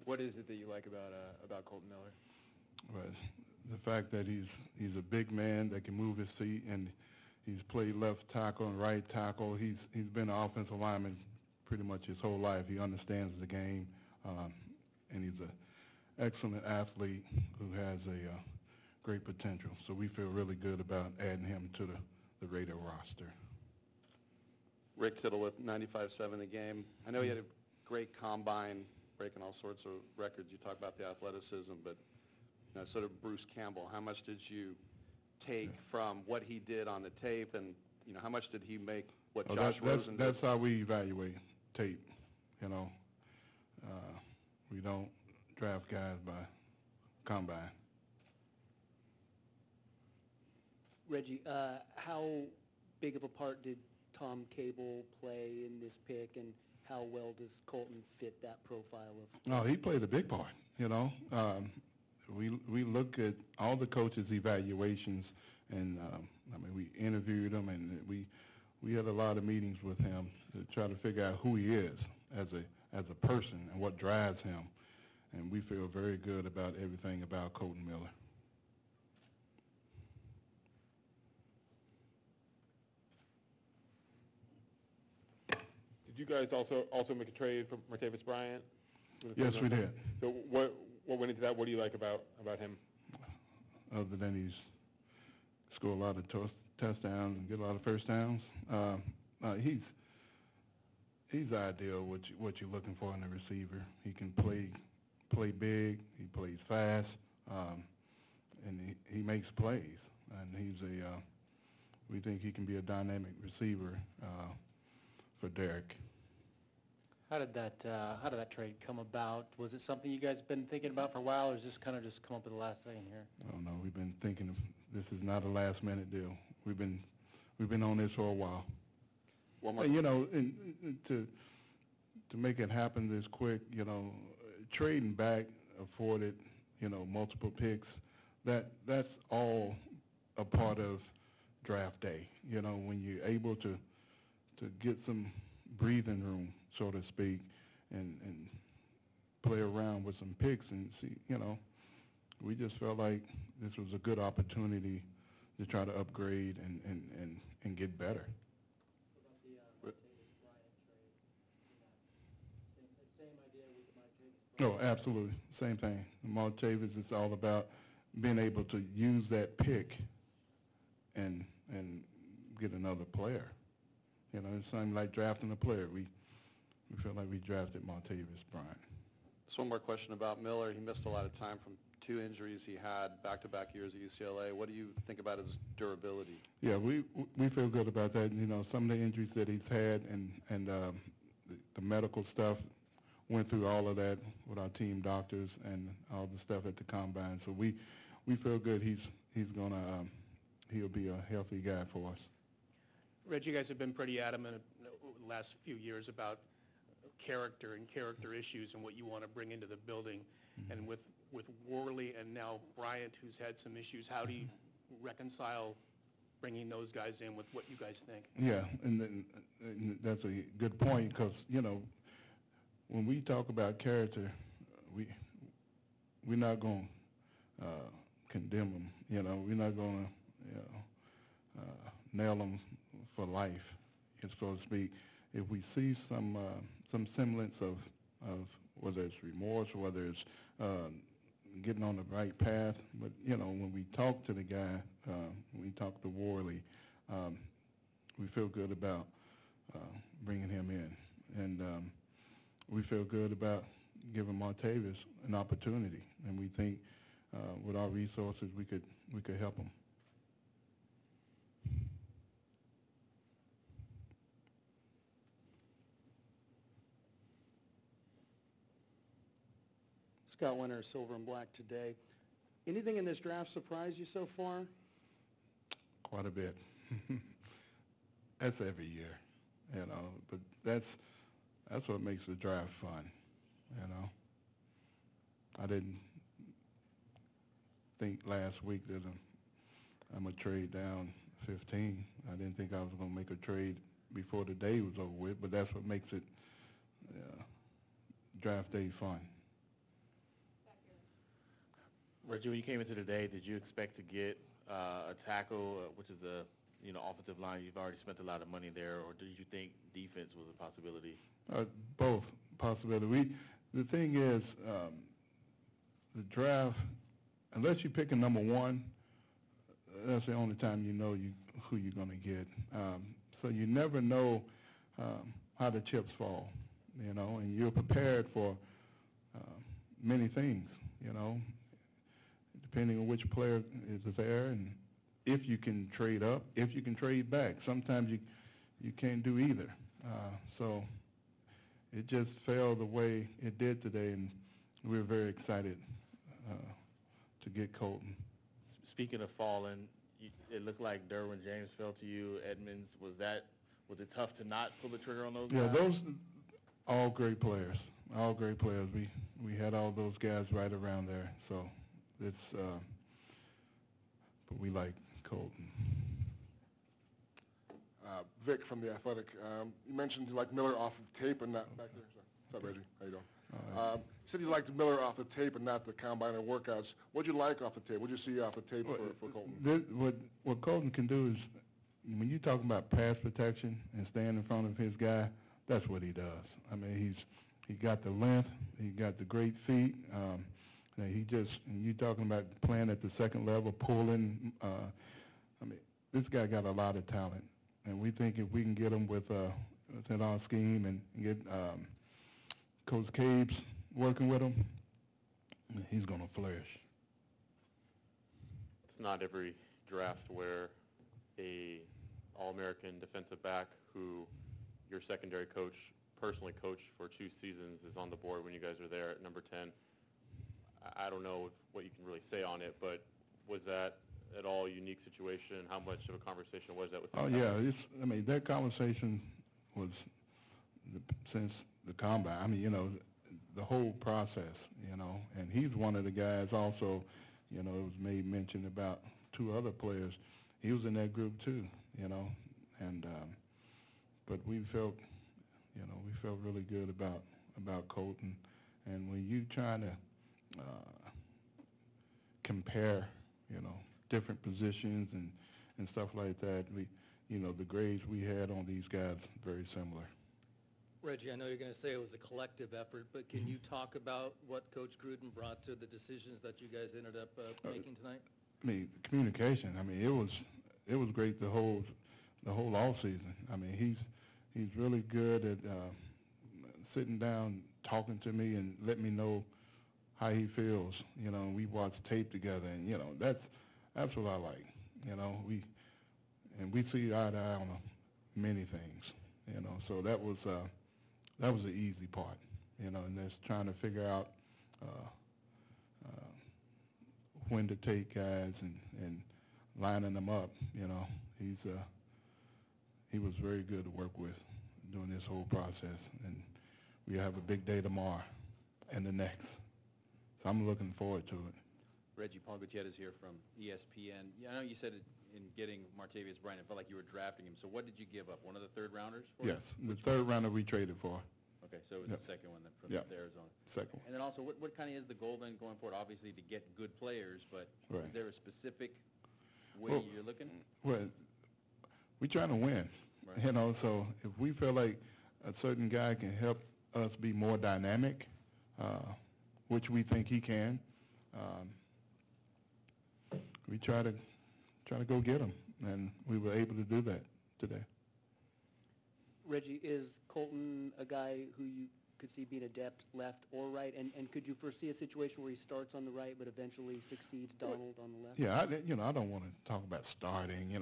What is it that you like about Kolton Miller? Well, the fact that he's a big man that can move his feet, and he's played left tackle and right tackle. He's been an offensive lineman pretty much his whole life. He understands the game, and he's an excellent athlete who has a great potential. So we feel really good about adding him to the Raider roster. Rick Tittle with 95.7 the game. I know he had a great combine, breaking all sorts of records. You talk about the athleticism, but sort of Bruce Campbell. How much did you take from what he did on the tape, and how much did he make what Josh Rosen did? That's how we evaluate tape. We don't draft guys by combine. Reggie, how big of a part did Tom Cable play in this pick, and how well does Colton fit that profile of? Oh, he played a big part. We look at all the coaches' evaluations, and we interviewed him, and we had a lot of meetings with him to try to figure out who he is as a person and what drives him, and we feel very good about everything about Kolton Miller. Did you guys also make a trade for Martavis Bryant? Yes, we did. So what went into that? What do you like about him? Other than he's scored a lot of touchdowns and get a lot of first downs, he's ideal what you're looking for in a receiver. He can play big. He plays fast, and he makes plays. And we think he can be a dynamic receiver for Derek. How did that trade come about? Was it something you guys been thinking about for a while, or is this kind of just come up at the last second here? I don't know. We've been thinking this is not a last-minute deal. We've been on this for a while. One more. And to make it happen this quick, trading back afforded, multiple picks. That's all a part of draft day. When you're able to get some breathing room, so to speak, and play around with some picks and see, we just felt like this was a good opportunity to try to upgrade and get better. What about the Martavis Bryant trade? Same idea with Martavis Bryant? Oh, absolutely. Same thing. Martavis is all about being able to use that pick and get another player. It's something like drafting a player. We feel like we drafted Martavis Bryant. Just one more question about Miller. He missed a lot of time from 2 injuries he had back-to-back years at UCLA. What do you think about his durability? Yeah, we feel good about that. Some of the injuries that he's had and the medical stuff, went through all of that with our team doctors and all the stuff at the combine. So we feel good. He'll be a healthy guy for us. Reggie, you guys have been pretty adamant the last few years about character and character issues and what you want to bring into the building. Mm-hmm. And with Worley and now Bryant, who's had some issues, how do you reconcile bringing those guys in with what you guys think? Yeah, and that's a good point because, when we talk about character, we're not going to condemn them. We're not going to nail them for life, so to speak. If we see some semblance of whether it's remorse, whether it's getting on the right path, but when we talk to the guy, when we talk to Worley, we feel good about bringing him in, and we feel good about giving Martavis an opportunity, and we think with our resources we could help him. Scott Winter, Silver and Black today. Anything in this draft surprise you so far? Quite a bit. That's every year, but that's what makes the draft fun, I didn't think last week that I'm going to trade down 15. I didn't think I was going to make a trade before the day was over with, but that's what makes it draft day fun. Reggie, when you came into the day, did you expect to get a tackle, which is a offensive line? You've already spent a lot of money there, or did you think defense was a possibility? Both possibility. The thing is, the draft, unless you pick a number one, that's the only time you know who you're going to get. So you never know how the chips fall, and you're prepared for many things, depending on which player is there and if you can trade up, if you can trade back. Sometimes you can't do either. So it just fell the way it did today, and we're very excited to get Colton. Speaking of falling, it looked like Derwin James fell to you. Edmonds, was it tough to not pull the trigger on those guys? Yeah, those all great players. All great players. We had all those guys right around there. So it's but we like Colton. Vic from The Athletic. You mentioned you liked Miller off of tape and not back there. What's up, Reggie? How you doing? You said you liked Miller off the tape and not the combine or workouts. What'd you like off the tape? What'd you see off the tape for Colton? What Colton can do is, when you talk about pass protection and staying in front of his guy, that's what he does. I mean, he got the length, he got the great feet. And you talking about playing at the second level, pulling. I mean, this guy got a lot of talent, and we think if we can get him within our scheme and get Coach Cabe's working with him, he's going to flourish. It's not every draft where a All-American defensive back who your secondary coach personally coached for 2 seasons is on the board when you guys are there at number 10. I don't know what you can really say on it, but was that at all a unique situation? How much of a conversation was that with you? Oh, yeah. That conversation was since the combine. The whole process, and he's one of the guys also, it was made mention about 2 other players. He was in that group too, and but we felt really good about Colton. And when you trying to compare, different positions and stuff like that, the grades we had on these guys very similar. Reggie, I know you're going to say it was a collective effort, but can you talk about what Coach Gruden brought to the decisions that you guys ended up making tonight? Communication. It was great the whole off season. He's really good at sitting down, talking to me, and letting me know how he feels. We watch tape together, and that's what I like. We see eye to eye on many things. So that was the easy part. And that's trying to figure out when to take guys and lining them up. He was very good to work with during this whole process, and we have a big day tomorrow and the next. So I'm looking forward to it. Reggie, Paul Gutierrez here from ESPN. I know you said in getting Martavis Bryant, it felt like you were drafting him. So what did you give up? One of the third rounders? Yes, the third rounder we traded for. Okay, so it was the second one from Arizona. Second one. And then also, what kind of is the goal then going forward? Obviously to get good players, but is there a specific way you're looking? Well, we're trying to win. Right. So if we feel like a certain guy can help us be more dynamic, which we think he can, we try to go get him, and we were able to do that today. Reggie, is Colton a guy who you could see being adept left or right, and could you foresee a situation where he starts on the right but eventually succeeds Donald on the left? Yeah, I don't want to talk about starting.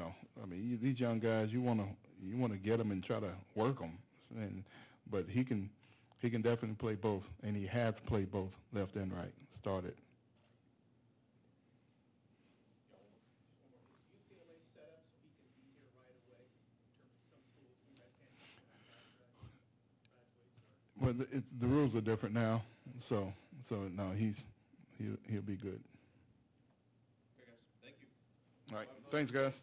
These young guys, you want to get them and try to work them, but he can definitely play both, and he has played both left and right. Started. Well, the rules are different now, so no, he'll be good. Okay, guys. Thank you. All right, thanks, guys.